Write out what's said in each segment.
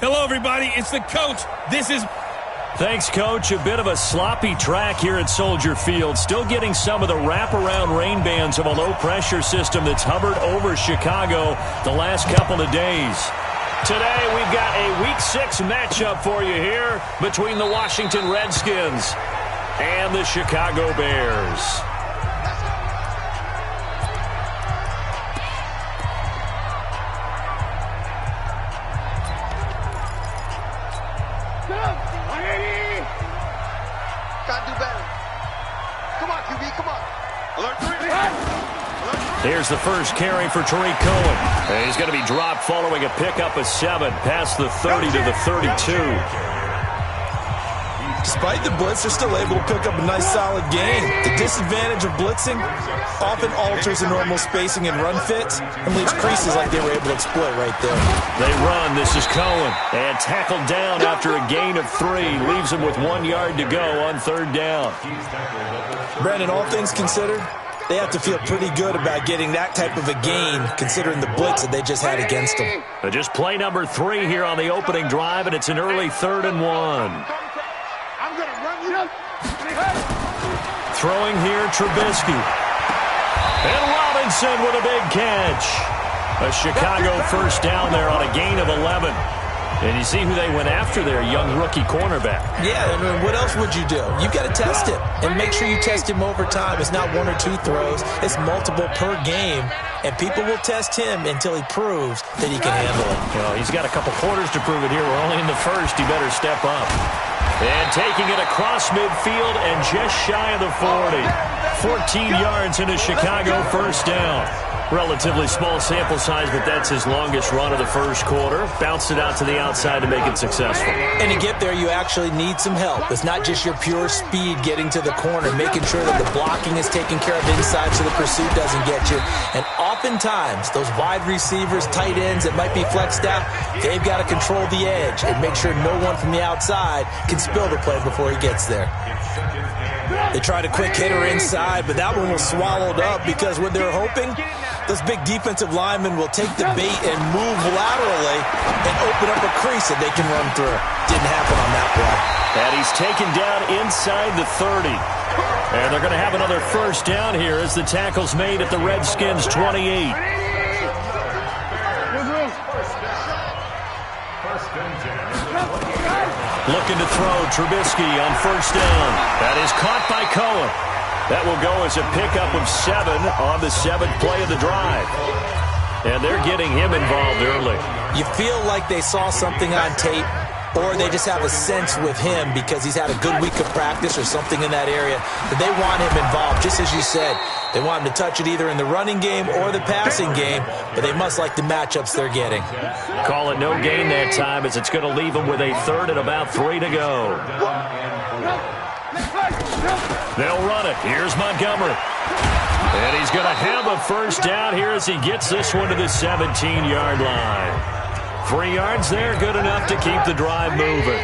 Hello, everybody. It's the coach. This is... Thanks, Coach. A bit of a sloppy track here at Soldier Field. Still getting some of the wraparound rain bands of a low-pressure system that's hovered over Chicago the last couple of days. Today, we've got a Week 6 matchup for you here between the Washington Redskins and the Chicago Bears. Here's the first carry for Tariq Cohen. And he's going to be dropped following a pickup of 7 past the 30 to the 32. Despite the blitz, they're still able to pick up a nice solid gain. The disadvantage of blitzing often alters the normal spacing and run fits and leaves creases like they were able to exploit right there. They run. This is Cohen. And tackled down after a gain of 3. Leaves him with 1 yard to go on 3rd down. Brandon, all things considered, they have to feel pretty good about getting that type of a gain, considering the blitz that they just had against them. Just play number 3 here on the opening drive, and it's an early 3rd and 1. Throwing here, Trubisky. And Robinson with a big catch. A Chicago first down there on a gain of 11. And you see who they went after there, young rookie cornerback. Yeah, I mean, what else would you do? You've got to test him, and make sure you test him over time. It's not 1 or 2 throws. It's multiple per game, and people will test him until he proves that he can handle it. You know, he's got a couple quarters to prove it here. We're only in the first. He better step up. And taking it across midfield and just shy of the 40. 14 yards in a Chicago first down. Relatively small sample size, but that's his longest run of the first quarter. Bounced it out to the outside to make it successful. And to get there, you actually need some help. It's not just your pure speed getting to the corner, making sure that the blocking is taken care of inside so the pursuit doesn't get you. And oftentimes, those wide receivers, tight ends that might be flexed out, they've got to control the edge and make sure no one from the outside can spill the play before he gets there. They tried a quick hitter inside, but that one was swallowed up because when they're hoping, those big defensive linemen will take the bait and move laterally and open up a crease that they can run through. Didn't happen on that play. And he's taken down inside the 30. And they're going to have another first down here as the tackle's made at the Redskins' 28. Looking to throw, Trubisky on first down. That is caught by Cohen. That will go as a pickup of 7 on the 7th play of the drive. And they're getting him involved early. You feel like they saw something on tape, or they just have a sense with him because he's had a good week of practice or something in that area that they want him involved. Just as you said, they want him to touch it either in the running game or the passing game, but they must like the matchups they're getting. Call it no gain that time as it's going to leave him with a 3rd and about 3 to go. They'll run it. Here's Montgomery. And he's going to have a first down here as he gets this one to the 17-yard line. 3 yards there, good enough to keep the drive moving.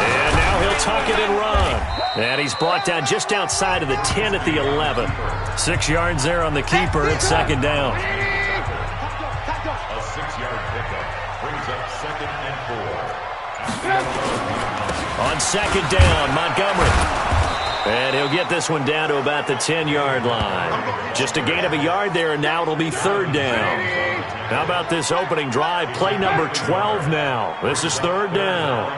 And now he'll tuck it and run. And he's brought down just outside of the 10 at the 11. 6 yards there on the keeper at 2nd down. A 6-yard pickup brings up 2nd and 4. On 2nd down, Montgomery. And he'll get this one down to about the 10-yard line. Just a gain of a yard there, and now it'll be 3rd down. How about this opening drive? Play number 12 now. This is 3rd down.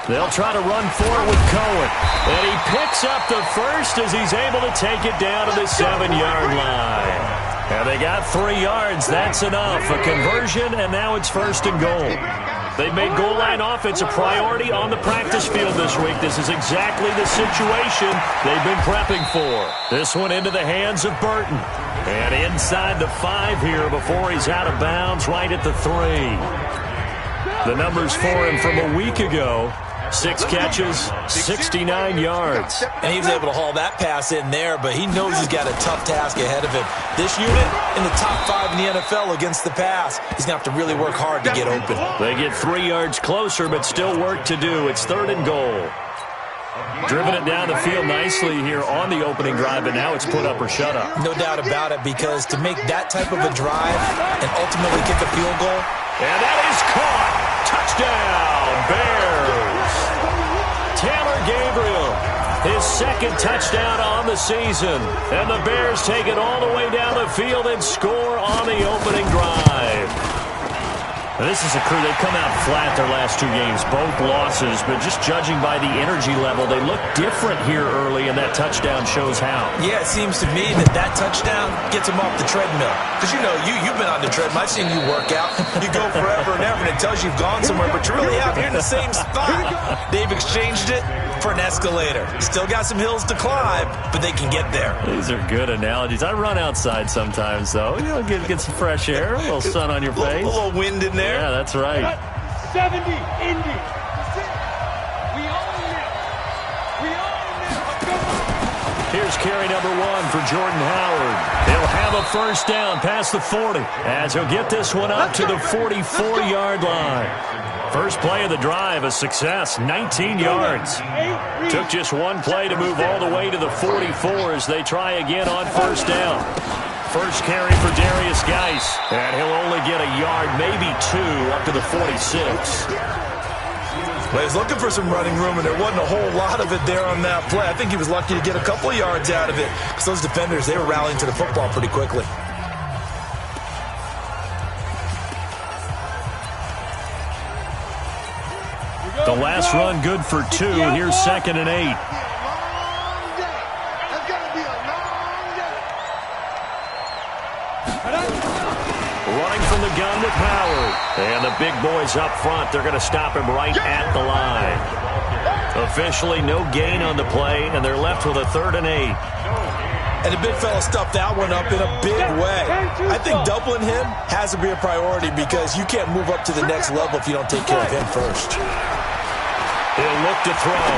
They'll try to run for it with Cohen. And he picks up the first as he's able to take it down to the 7-yard line. And they got 3 yards. That's enough. A conversion, and now it's 1st and goal. They've made goal line offense a priority on the practice field this week. This is exactly the situation they've been prepping for. This one into the hands of Burton. And inside the 5 here before he's out of bounds right at the 3. The numbers for him from a week ago. 6 catches, 69 yards. And he was able to haul that pass in there, but he knows he's got a tough task ahead of him. This unit in the top 5 in the NFL against the pass. He's going to have to really work hard to get open. They get 3 yards closer, but still work to do. It's 3rd and goal. Driven it down the field nicely here on the opening drive, but now it's put up or shut up. No doubt about it, because to make that type of a drive and ultimately kick a field goal. And that is caught. Touchdown, Bears. Taylor Gabriel, his second touchdown on the season. And the Bears take it all the way down the field and score on the opening drive. This is a crew, they've come out flat their last two games, both losses, but just judging by the energy level, they look different here early, and that touchdown shows how. Yeah, it seems to me that touchdown gets them off the treadmill. Because, you know, you've been on the treadmill. I've seen you work out. You go forever and ever, and it tells you you've gone somewhere, but you're really out here in the same spot. They've exchanged it for an escalator. Still got some hills to climb, but they can get there. These are good analogies. I run outside sometimes, though. You know, get some fresh air, a little sun on your face. A little wind in there. Yeah, that's right. 70, Indy. We own it. We own it. Here's carry number 1 for Jordan Howard. He'll have a first down past the 40 as he'll get this one up to the 44-yard line. First play of the drive, a success, 19 yards. Took just one play to move all the way to the 44 as they try again on first down. First carry for Darius Geis, and he'll only get a yard, maybe 2, up to the 46. Well, he was looking for some running room, and there wasn't a whole lot of it there on that play. I think he was lucky to get a couple of yards out of it, because those defenders, they were rallying to the football pretty quickly. The last run good for 2. Here's 2nd and 8. Running from the gun with Howard. And the big boys up front, they're going to stop him right at the line. Officially no gain on the play, and they're left with a 3rd and 8. And the big fella stuffed that one up in a big way. I think doubling him has to be a priority, because you can't move up to the next level if you don't take care of him first. He'll look to throw.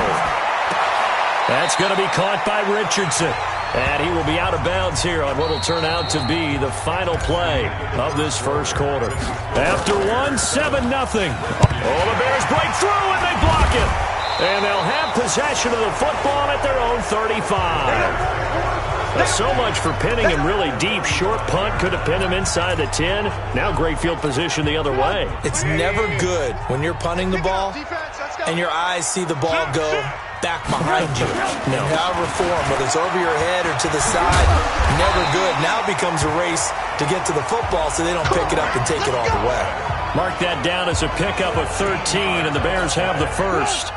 That's going to be caught by Richardson. And he will be out of bounds here on what will turn out to be the final play of this first quarter. After 1, 7-0. Oh, the Bears break through, and they block it. And they'll have possession of the football at their own 35. So much for pinning him really deep. Short punt could have pinned him inside the 10. Now great field position the other way. It's never good when you're punting the ball and your eyes see the ball go back behind you. No. However form, whether it's over your head or to the side, never good. Now it becomes a race to get to the football so they don't pick it up and take it all the way. Mark that down as a pickup of 13, and the Bears have the first.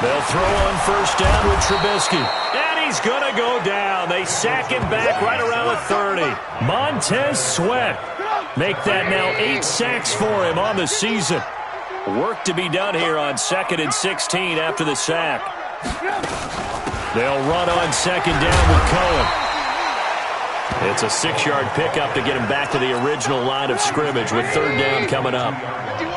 They'll throw on first down with Trubisky. And he's going to go down. They sack him back right around the 30. Montez Sweat. Make that now 8 sacks for him on the season. Work to be done here on 2nd and 16 after the sack. They'll run on 2nd down with Cohen. It's a 6-yard pickup to get him back to the original line of scrimmage with 3rd down coming up.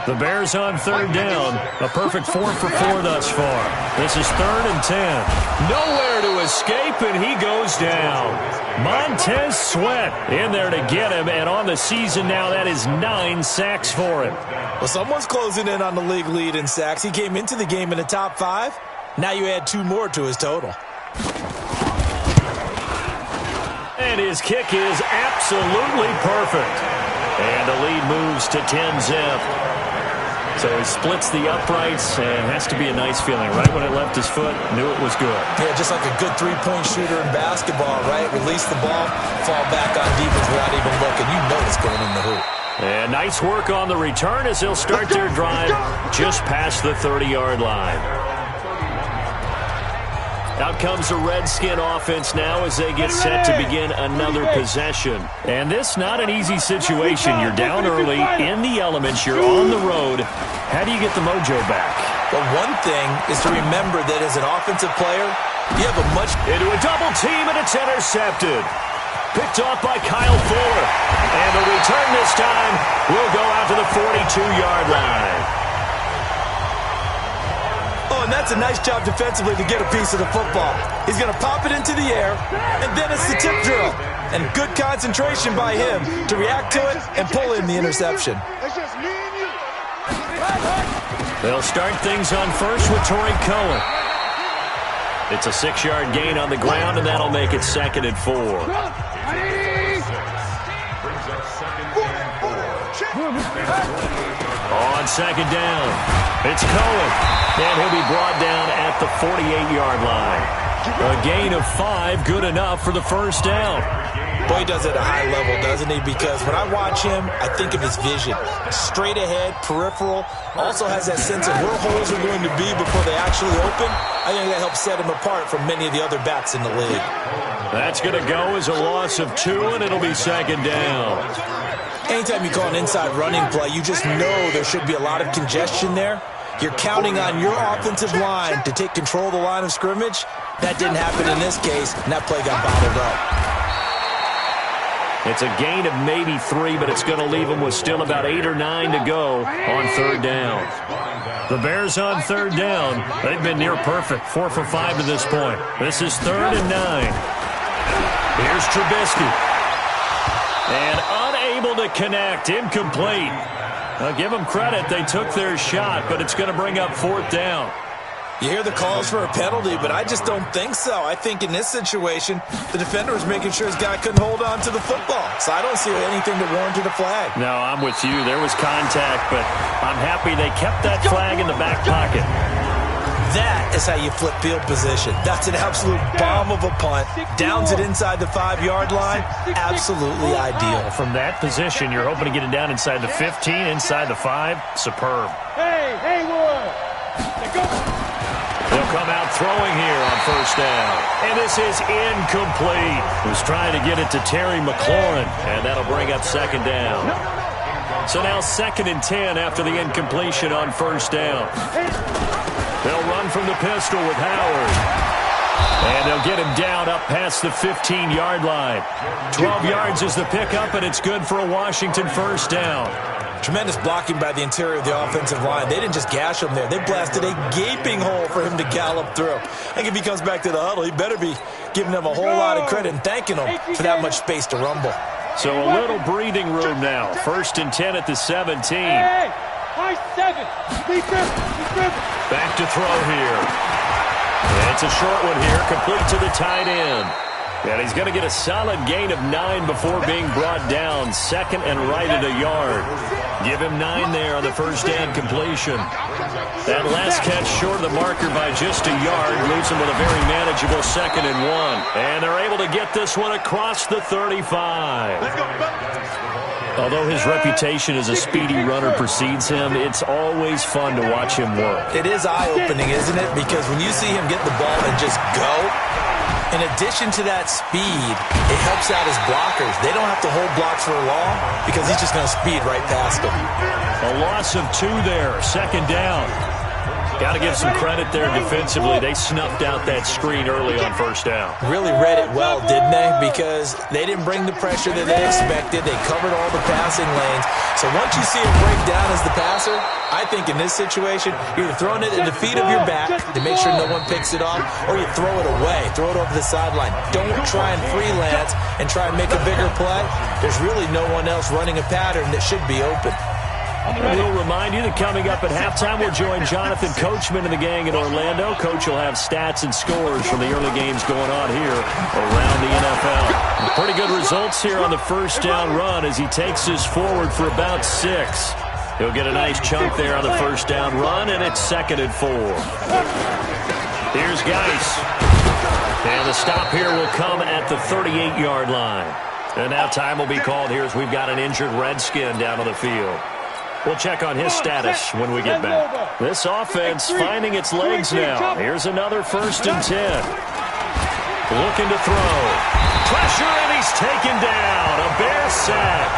The Bears on 3rd down. A perfect 4 for 4 thus far. This is 3rd and 10. Nowhere to escape, and he goes down. Montez Sweat in there to get him, and on the season now, that is 9 sacks for him. Well, someone's closing in on the league lead in sacks. He came into the game in the top 5. Now you add 2 more to his total. And his kick is absolutely perfect. And the lead moves to 10-zip. So he splits the uprights, and has to be a nice feeling. Right when it left his foot, knew it was good. Yeah, just like a good 3-point shooter in basketball, right? Release the ball, fall back on defense without even looking. You know it's going in the hoop. And nice work on the return as they'll start their drive just past the 30-yard line. Out comes the Redskin offense now as they get set to begin another possession. And this not an easy situation. You're down early, in the elements, you're on the road. How do you get the mojo back? Well, one thing is to remember that as an offensive player, you have a much... Into a double team, and it's intercepted. Picked off by Kyle Fuller. And the return this time will go out to the 42-yard line. Oh, and that's a nice job defensively to get a piece of the football. He's going to pop it into the air, and then it's the tip drill. and good concentration by him to react to it and pull in the interception. They'll start things on first with Torrey Cohen. It's a 6-yard gain on the ground, and that'll make it 2nd and 4. On 2nd down, it's Cohen, and he'll be brought down at the 48-yard line. A gain of 5, good enough for the first down. Boy, he does it at a high level, doesn't he? Because when I watch him, I think of his vision. Straight ahead, peripheral, also has that sense of where holes are going to be before they actually open. I think that helps set him apart from many of the other backs in the league. That's going to go as a loss of 2, and it'll be 2nd down. Anytime you call an inside running play, you just know there should be a lot of congestion there. You're counting on your offensive line to take control of the line of scrimmage. That didn't happen in this case, and that play got bottled up. It's a gain of maybe 3, but it's going to leave them with still about 8 or 9 to go on 3rd down. The Bears on 3rd down. They've been near perfect, 4 for 5 to this point. This is 3rd and 9. Here's Trubisky. And unable to connect, incomplete. I'll give them credit. They took their shot, but it's going to bring up 4th down. You hear the calls for a penalty, but I just don't think so. I think in this situation, the defender was making sure his guy couldn't hold on to the football. So I don't see anything that warranted a flag. No, I'm with you. There was contact, but I'm happy they kept that flag in the back pocket. That is how you flip field position. That's an absolute bomb of a punt. Downs it inside the 5-yard line. Absolutely ideal. From that position, you're hoping to get it down inside the 15, inside the 5. Superb. Hey, Haywood. Go. They'll come out throwing here on 1st down. And this is incomplete. He was trying to get it to Terry McLaurin, and that'll bring up 2nd down. So now 2nd and 10 after the incompletion on 1st down. They'll run from the pistol with Howard. And they'll get him down up past the 15-yard line. 12 yards is the pickup, and it's good for a Washington 1st down. Tremendous blocking by the interior of the offensive line. They didn't just gash him there. They blasted a gaping hole for him to gallop through. I think if he comes back to the huddle, he better be giving them a whole lot of credit and thanking them for that much space to rumble. So a little breathing room now. 1st and 10 at the 17. Hey, high 7. Back to throw here. It's a short one here, complete to the tight end. And he's going to get a solid gain of 9 before being brought down. 2nd and right at a yard. Give him 9 there on the 1st down completion. That last catch short of the marker by just a yard leaves him with a very manageable 2nd and 1. And they're able to get this one across the 35. Although his reputation as a speedy runner precedes him, it's always fun to watch him work. It is eye-opening, isn't it? Because when you see him get the ball and just go, in addition to that speed, it helps out his blockers. They don't have to hold blocks for long because he's just going to speed right past them. A loss of 2 there, 2nd down. Got to give some credit there defensively. They snuffed out that screen early on 1st down. Really read it well, didn't they? Because they didn't bring the pressure that they expected. They covered all the passing lanes. So once you see him break down as the passer, I think in this situation, you're either throwing it at the feet of your back to make sure no one picks it off, or you throw it away, throw it over the sideline. Don't try and freelance and try and make a bigger play. There's really no one else running a pattern that should be open. We'll remind you that coming up at halftime, we'll join Jonathan Coachman and the gang in Orlando. Coach will have stats and scores from the early games going on here around the NFL. Pretty good results here on the 1st down run as he takes us forward for about 6. He'll get a nice chunk there on the 1st down run, and it's 2nd and 4. Here's Geis. And the stop here will come at the 38-yard line. And now time will be called here as we've got an injured Redskin down on the field. We'll check on his status when we get back. This offense finding its legs now. Here's another 1st and 10. Looking to throw. Pressure, and he's taken down. A Bear sack.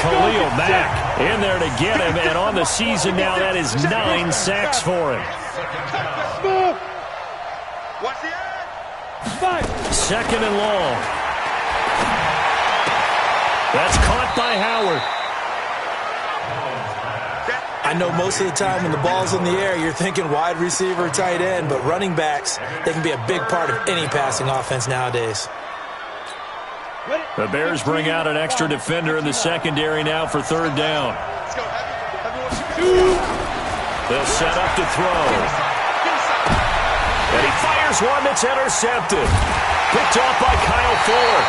Khalil Mack in there to get him, and on the season now, that is 9 sacks for him. 2nd and long. That's caught by Howard. I know most of the time when the ball's in the air, you're thinking wide receiver, tight end, but running backs, they can be a big part of any passing offense nowadays. Ready? The Bears bring out an extra defender in the secondary now for third down. They'll set up to throw. And he fires one that's intercepted. Picked off by Kyle Fuller.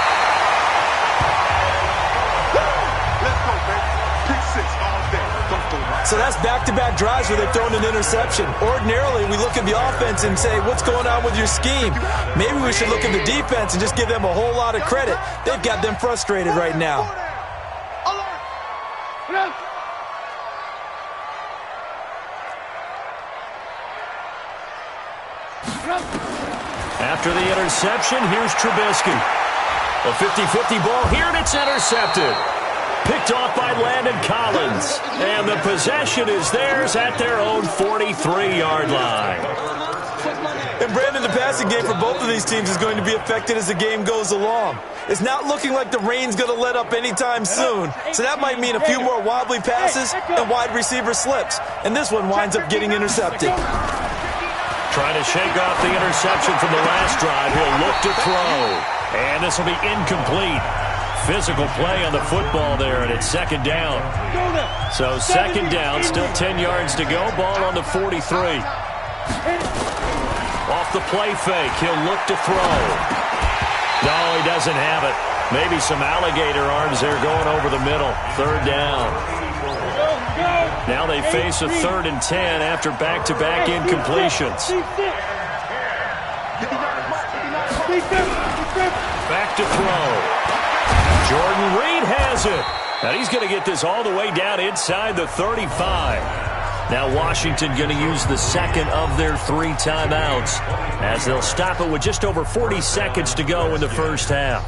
So that's back-to-back drives where they've thrown an interception. Ordinarily, we look at the offense and say, what's going on with your scheme? Maybe we should look at the defense and just give them a whole lot of credit. They've got them frustrated right now. After the interception, here's Trubisky. A 50-50 ball here, and it's intercepted. Picked off by Landon Collins. And the possession is theirs at their own 43-yard line. And Brandon, the passing game for both of these teams is going to be affected as the game goes along. It's not looking like the rain's going to let up anytime soon. So that might mean a few more wobbly passes and wide receiver slips. And this one winds up getting intercepted. Trying to shake off the interception from the last drive. He'll look to throw. And this will be incomplete. Physical play on the football there, and it's second down. So second down, still 10 yards to go. Ball on the 43. Off the play fake, he'll look to throw. No, he doesn't have it. Maybe some alligator arms there going over the middle. Third down. Now they face a 3rd and 10 after back-to-back incompletions. Back to throw. Jordan Reed has it. And he's going to get this all the way down inside the 35. Now Washington going to use the second of their 3 timeouts as they'll stop it with just over 40 seconds to go in the first half.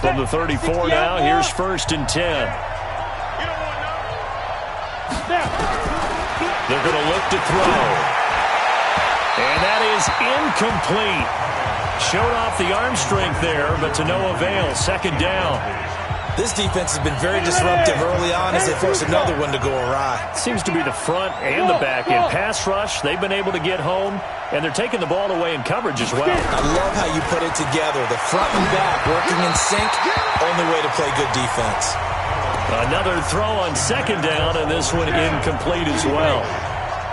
From the 34 now, here's 1st and 10. They're going to look to throw. And that is incomplete. Showed off the arm strength there, but to no avail. Second down. This defense has been very disruptive early on as they force another one to go awry. Seems to be the front and the back in pass rush. They've been able to get home, and they're taking the ball away in coverage as well. I love how you put it together. The front and back working in sync. Only way to play good defense. Another throw on second down, and this one incomplete as well.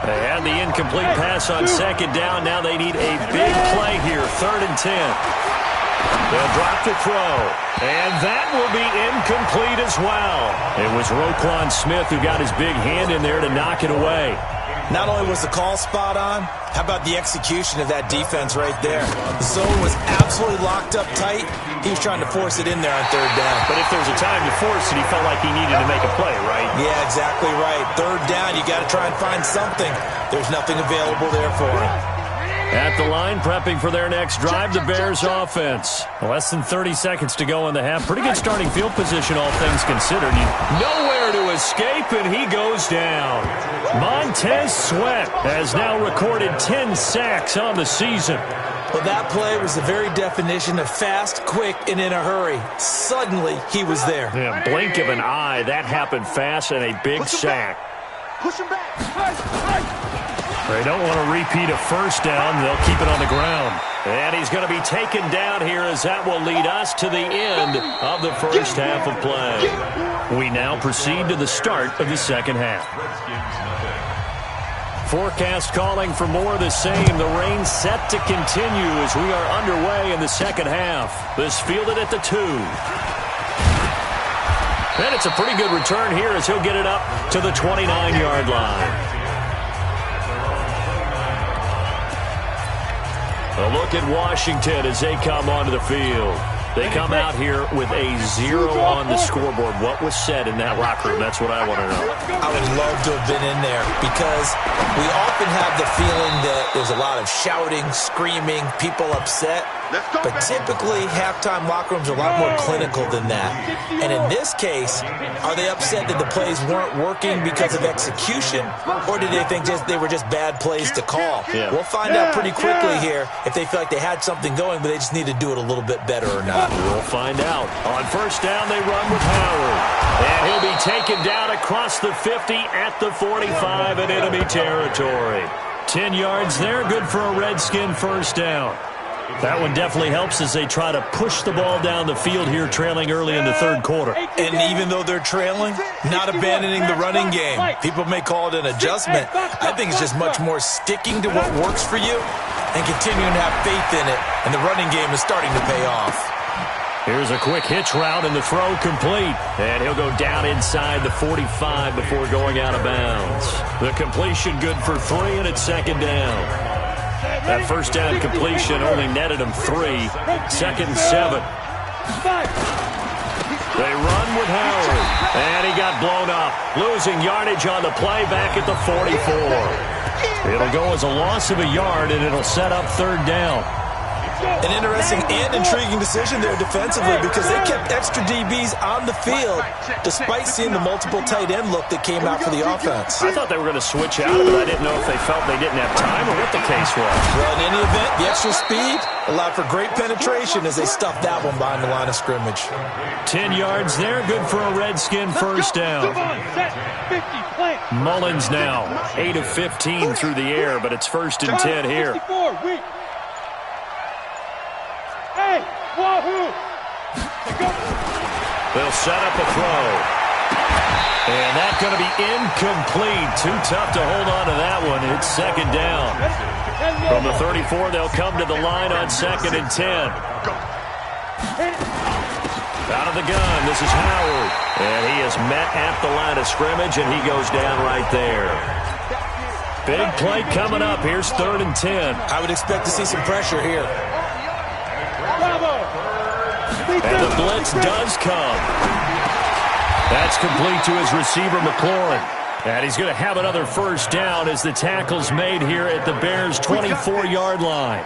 They had the incomplete pass on second down. Now they need a big play here. 3rd and 10. They'll drop to throw. And that will be incomplete as well. It was Roquan Smith who got his big hand in there to knock it away. Not only was the call spot on, how about the execution of that defense right there? The zone was absolutely locked up tight. He was trying to force it in there on 3rd down. But if there was a time to force it, he felt like he needed to make a play, right? Yeah, exactly right. 3rd down, you got to try and find something. There's nothing available there for him. At the line, prepping for their next drive, the Bears offense. Less than 30 seconds to go in the half. Pretty good starting field position, all things considered. Nowhere to escape, and he goes down. Montez Sweat has now recorded 10 sacks on the season. Well, that play was the very definition of fast, quick, and in a hurry. Suddenly, he was there. Yeah, blink of an eye, that happened fast, and a big sack. Push him back. They don't want to repeat a first down. They'll keep it on the ground. And he's going to be taken down here as that will lead us to the end of the first half of play. We now proceed to the start of the second half. Forecast calling for more of the same. The rain set to continue as we are underway in the second half. This fielded at the 2. And it's a pretty good return here as he'll get it up to the 29-yard line. A look at Washington as they come onto the field. They come out here with a 0 on the scoreboard. What was said in that locker room? That's what I want to know. I would love to have been in there because we often have the feeling that there's a lot of shouting, screaming, people upset. But typically, halftime locker rooms are a lot more clinical than that. And in this case, are they upset that the plays weren't working because of execution? Or did they think they were just bad plays to call? Yeah. We'll find out pretty quickly here if they feel like they had something going, but they just need to do it a little bit better or not. We'll find out. On first down, they run with Howard. And he'll be taken down across the 50 at the 45 in enemy territory. 10 yards there, good for a Redskin first down. That one definitely helps as they try to push the ball down the field here, trailing early in the third quarter. And even though they're trailing, not abandoning the running game. People may call it an adjustment. I think it's just much more sticking to what works for you and continuing to have faith in it. And the running game is starting to pay off. Here's a quick hitch route and the throw complete. And he'll go down inside the 45 before going out of bounds. The completion good for 3, and it's second down. That first down completion only netted him 3. Second and 7. They run with Howard. And he got blown up. Losing yardage on the play back at the 44. It'll go as a loss of a yard, and it'll set up third down. An interesting and intriguing decision there defensively because they kept extra DBs on the field despite seeing the multiple tight end look that came out for the offense. I thought they were going to switch out of it. I didn't know if they felt they didn't have time or what the case was. Well, in any event, the extra speed allowed for great penetration as they stuffed that one behind the line of scrimmage. 10 yards there, good for a Redskin first down. Mullins now 8 of 15 through the air, but it's first and 10 here. They'll set up a throw. And that's going to be incomplete. Too tough to hold on to that one. It's second down. From the 34, they'll come to the line on second and 10. Out of the gun, this is Howard. And he is met at the line of scrimmage, and he goes down right there. Big play coming up. Here's third and 10. I would expect to see some pressure here. And the blitz does come. That's complete to his receiver, McLaurin. And he's going to have another first down as the tackle's made here at the Bears' 24-yard line.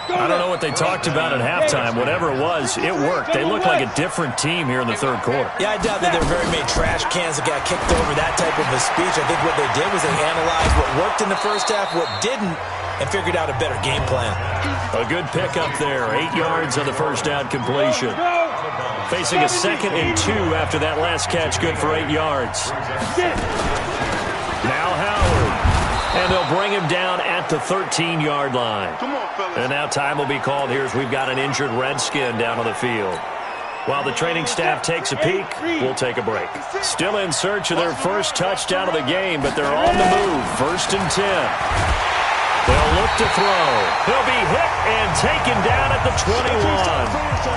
I don't know what they talked about at halftime. Whatever it was, it worked. They look like a different team here in the third quarter. Yeah, I doubt that there were very many trash cans that got kicked over that type of a speech. I think what they did was they analyzed what worked in the first half, what didn't, and figured out a better game plan. A good pickup there. 8 yards on the first down completion. Facing a second and 2 after that last catch, good for 8 yards. Now Howard. And they'll bring him down at the 13-yard line. And now time will be called here as we've got an injured Redskin down on the field. While the training staff takes a peek, we'll take a break. Still in search of their first touchdown of the game, but they're on the move. First and 10. They'll look to throw. He'll be hit and taken down at the 21.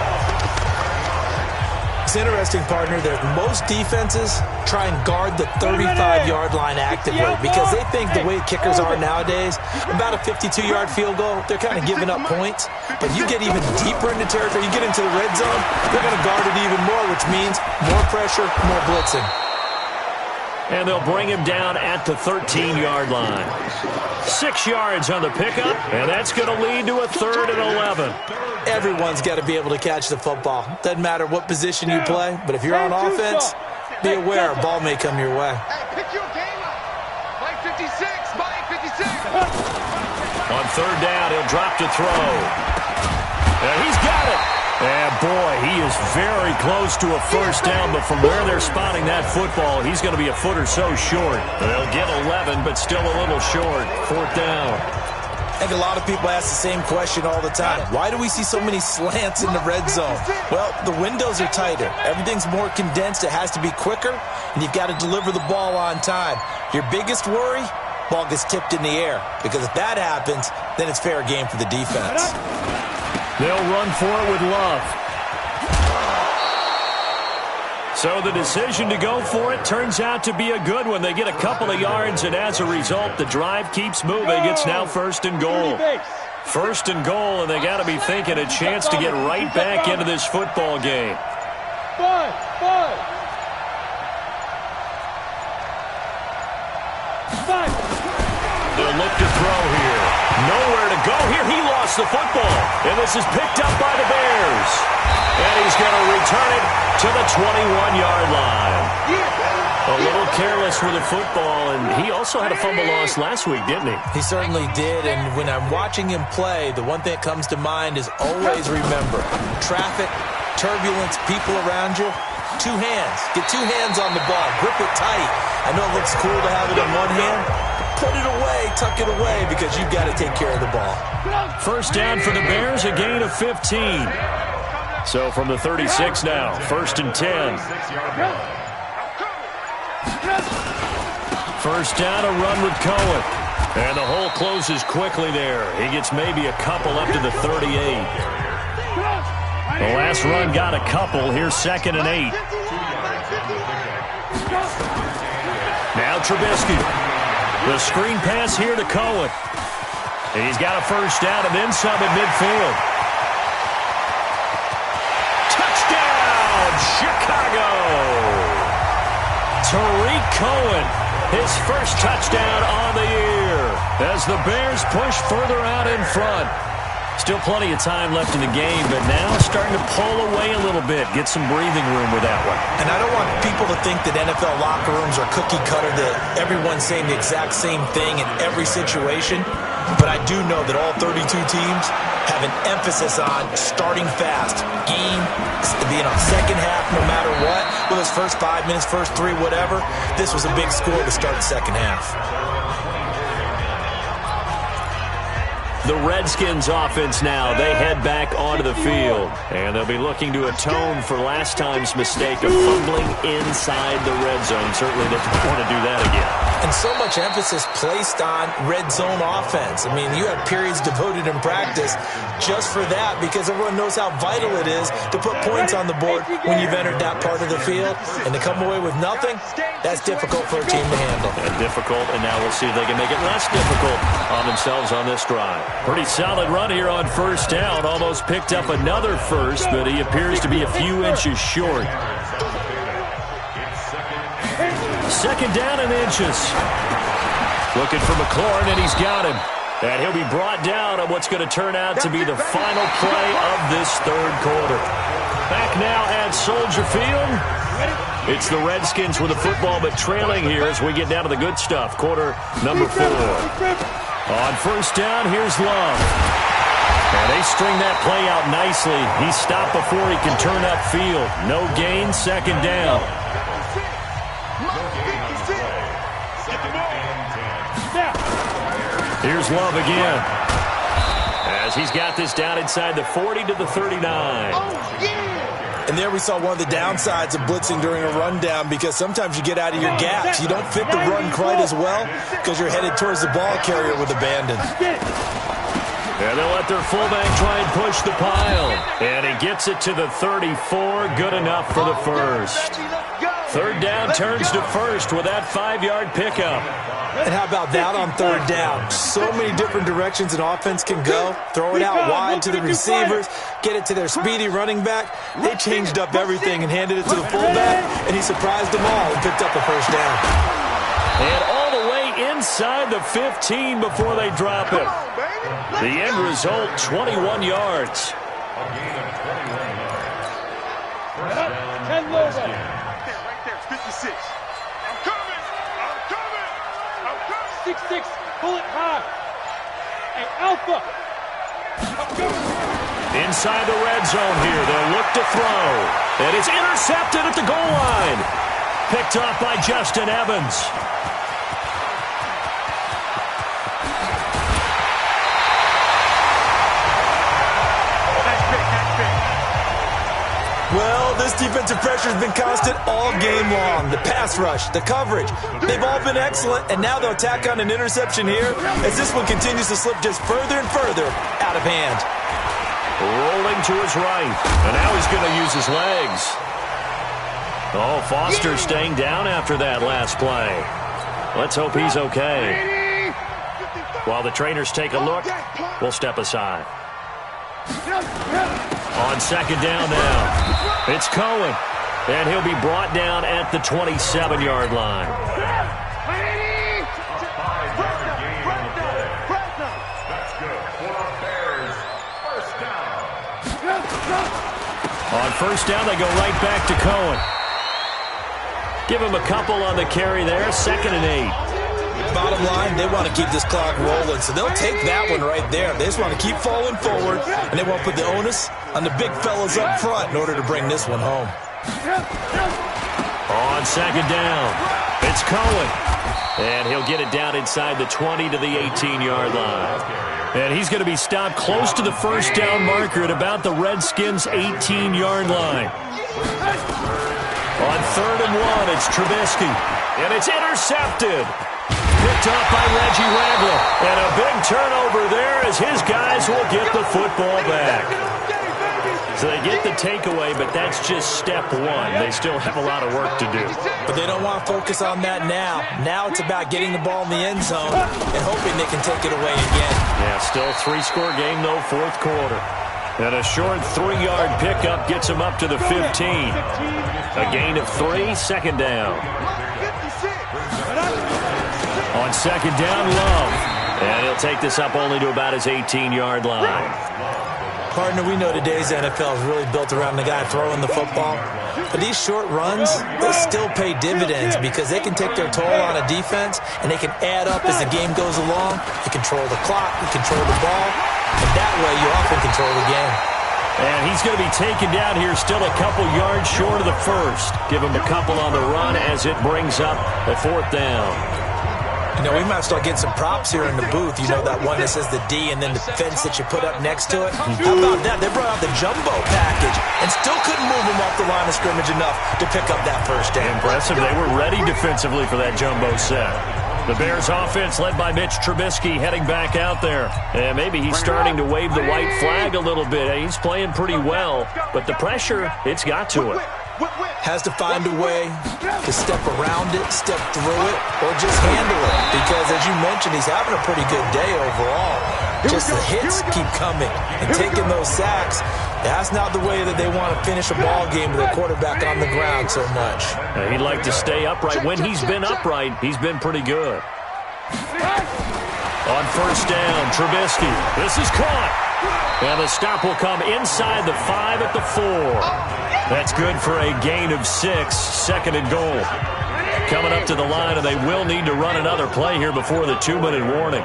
It's interesting, partner, that most defenses try and guard the 35-yard line actively because they think the way kickers are nowadays, about a 52-yard field goal, they're kind of giving up points. But you get even deeper into territory, you get into the red zone, they're going to guard it even more, which means more pressure, more blitzing. And they'll bring him down at the 13-yard line. 6 yards on the pickup, and that's going to lead to a third and 11. Everyone's got to be able to catch the football. Doesn't matter what position you play, but if you're on offense, be aware a ball may come your way. Pick your game up. Play 56, play 56. On third down, he'll drop to throw. And he's got it. And, boy, he is very close to a first down, but from where they're spotting that football, he's going to be a foot or so short. They'll get 11, but still a little short. Fourth down. I think a lot of people ask the same question all the time. Why do we see so many slants in the red zone? Well, the windows are tighter. Everything's more condensed. It has to be quicker, and you've got to deliver the ball on time. Your biggest worry? Ball gets tipped in the air, because if that happens, then it's fair game for the defense. They'll run for it with Love. So the decision to go for it turns out to be a good one. They get a couple of yards, and as a result, the drive keeps moving. It's now first and goal. First and goal, and they got to be thinking a chance to get right back into this football game. They'll look to throw here. Nowhere to go here. He lost the football, and this is picked up by the Bears. And he's going to return it to the 21-yard line. A little careless with the football, and he also had a fumble loss last week, didn't he? He certainly did, and when I'm watching him play, the one thing that comes to mind is always remember, traffic, turbulence, people around you, two hands. Get two hands on the ball. Grip it tight. I know it looks cool to have it in one hand. put it away, tuck it away, because you've got to take care of the ball. First down for the Bears, a gain of 15. So from the 36 now, 1st and 10. First down, a run with Cohen. And the hole closes quickly there. He gets maybe a couple up to the 38. The last run got a couple. Here's 2nd and 8. Now Trubisky. The screen pass here to Cohen. And he's got a first down and then some at midfield. Touchdown, Chicago! Tariq Cohen, his first touchdown on the year as the Bears push further out in front. Still plenty of time left in the game, but now starting to pull away a little bit, get some breathing room with that one. And I don't want people to think that NFL locker rooms are cookie cutter, that everyone's saying the exact same thing in every situation. But I do know that all 32 teams have an emphasis on starting fast. Game, being on second half no matter what. Whether it's first 5 minutes, first 3, whatever. This was a big score to start the second half. The Redskins offense now, they head back onto the field. And they'll be looking to atone for last time's mistake of fumbling inside the red zone. Certainly they don't want to do that again. And so much emphasis placed on red zone offense. I mean, you have periods devoted in practice just for that because everyone knows how vital it is to put points on the board when you've entered that part of the field. And to come away with nothing, that's difficult for a team to handle. And difficult, and now we'll see if they can make it less difficult on themselves on this drive. Pretty solid run here on first down. Almost picked up another first, but he appears to be a few inches short. 2nd down and inches. Looking for McLaurin, and he's got him. And he'll be brought down on what's going to turn out to be the final play of this third quarter. Back now at Soldier Field. It's the Redskins with the football, but trailing here as we get down to the good stuff. Quarter number 4. On first down, here's Love. And they string that play out nicely. He's stopped before he can turn upfield. No gain, 2nd down. Here's Love again. As he's got this down inside the 40 to the 39. And there we saw one of the downsides of blitzing during a rundown because sometimes you get out of your gaps. You don't fit the run quite as well because you're headed towards the ball carrier with abandon. And they'll let their fullback try and push the pile. And he gets it to the 34. Good enough for the first. 3rd down turns to first with that 5-yard pickup. And how about that on 3rd down? So many different directions an offense can go. Throw it out wide to the receivers, get it to their speedy running back. They changed up everything and handed it to the fullback, and he surprised them all and picked up a first down. And all the way inside the 15 before they drop it. The end result, 21 yards. Right there, 56. 6-6, pull it high. Hey, Alpha. Inside the red zone here, they'll look to throw. And it's intercepted at the goal line. Picked off by Justin Evans. Well, this defensive pressure has been constant all game long. The pass rush, the coverage, they've all been excellent, and now they'll tack on an interception here as this one continues to slip just further and further out of hand. Rolling to his right, and now he's going to use his legs. Oh, Foster staying down after that last play. Let's hope he's okay. While the trainers take a look, we'll step aside. On 2nd down now, it's Cohen, and he'll be brought down at the 27-yard line. On first down, they go right back to Cohen. Give him a couple on the carry there, 2nd and 8. Bottom line, they want to keep this clock rolling, so they'll take that one right there. They just want to keep falling forward, and they won't put the onus on the big fellas up front in order to bring this one home. On 2nd down, it's Cohen. And he'll get it down inside the 20 to the 18-yard line. And he's going to be stopped close to the first down marker at about the Redskins' 18-yard line. On 3rd and 1, it's Trubisky. And it's intercepted. Picked up by Reggie Ragland. And a big turnover there as his guys will get the football back. So they get the takeaway, but that's just step one. They still have a lot of work to do. But they don't want to focus on that now. Now it's about getting the ball in the end zone and hoping they can take it away again. Yeah, still 3-score game, though, 4th quarter. And a short 3-yard pickup gets him up to the 15. A gain of 3, 2nd down. On 2nd down, Love. And he'll take this up only to about his 18-yard line. Partner, we know today's NFL is really built around the guy throwing the football. But these short runs, they still pay dividends because they can take their toll on a defense and they can add up as the game goes along. You control the clock, you control the ball, and that way you often control the game. And he's going to be taken down here still a couple yards short of the first. Give him a couple on the run as it brings up a 4th down. You know, we might start getting some props here in the booth. You know, that one that says the D and then the fence that you put up next to it? How about that? They brought out the jumbo package and still couldn't move them off the line of scrimmage enough to pick up that first down. Impressive. They were ready defensively for that jumbo set. The Bears offense led by Mitch Trubisky heading back out there. And maybe he's starting to wave the white flag a little bit. He's playing pretty well, but the pressure, it's got to it. Has to find a way to step around it, step through it, or just handle it. Because, as you mentioned, he's having a pretty good day overall. Just the hits keep coming and taking those sacks. That's not the way that they want to finish a ball game with their quarterback on the ground so much. He'd like to stay upright. When he's been upright, he's been pretty good. On 1st down, Trubisky. This is caught. And the stop will come inside the 5 at the 4. That's good for a gain of 6, 2nd and goal. Coming up to the line, and they will need to run another play here before the 2-minute warning.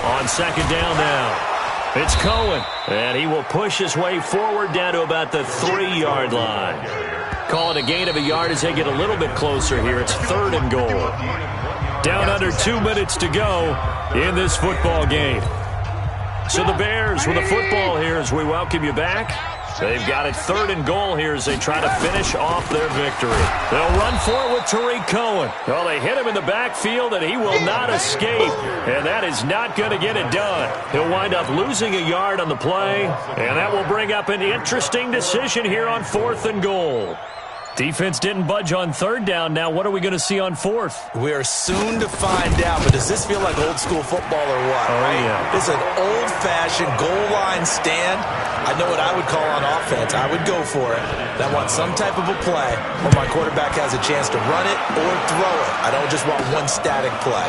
On 2nd down now, it's Cohen. And he will push his way forward down to about the 3-yard line. Call it a gain of a yard as they get a little bit closer here. It's 3rd and goal. Down under 2 minutes to go in this football game. So the Bears with a football here as we welcome you back. They've got it 3rd and goal here as they try to finish off their victory. They'll run for it with Tariq Cohen. Well, they hit him in the backfield, and he will not escape. And that is not going to get it done. He'll wind up losing a yard on the play, and that will bring up an interesting decision here on 4th and goal. Defense didn't budge on 3rd down. Now what are we going to see on 4th? We are soon to find out, but does this feel like old school football or what? Oh, right? Yeah. This is an old-fashioned goal line stand. I know what I would call on offense. I would go for it. I want some type of a play where my quarterback has a chance to run it or throw it. I don't just want one static play.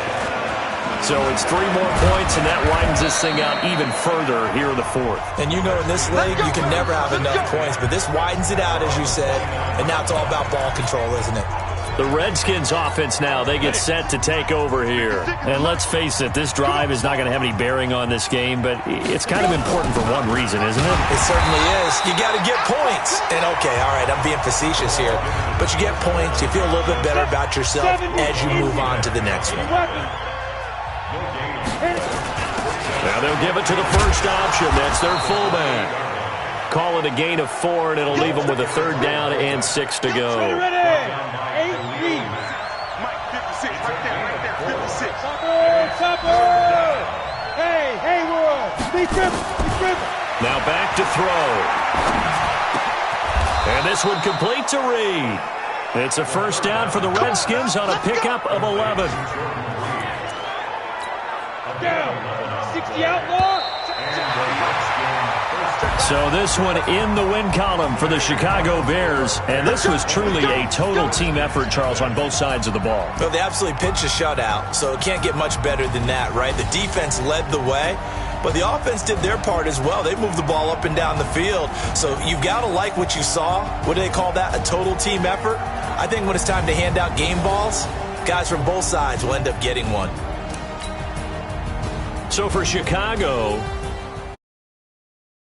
So it's 3 more points, and that widens this thing out even further here in the 4th. And you know in this league, you can never have enough points, but this widens it out, as you said, and now it's all about ball control, isn't it? The Redskins offense now, they get set to take over here. And let's face it, this drive is not going to have any bearing on this game, but it's kind of important for one reason, isn't it? It certainly is. You got to get points. And okay, all right, I'm being facetious here, but you get points, you feel a little bit better about yourself as you move on to the next one. Now they'll give it to the first option. That's their fullback. Call it a gain of 4, and it'll leave them with a 3rd down and 6 to go. Ready. 8 leads. Mike, 56, right there, 56. Topper. Hey, Haywood. Be triple. Now back to throw. And this one complete to Reed. It's a first down for the Redskins on a pickup of 11. Down. 60 outlaw. So this one in the win column for the Chicago Bears. And this was truly a total team effort, Charles, on both sides of the ball. Well, they absolutely pitched a shutout, so it can't get much better than that, right? The defense led the way, but the offense did their part as well. They moved the ball up and down the field. So you've got to like what you saw. What do they call that? A total team effort? I think when it's time to hand out game balls, guys from both sides will end up getting one. So for Chicago,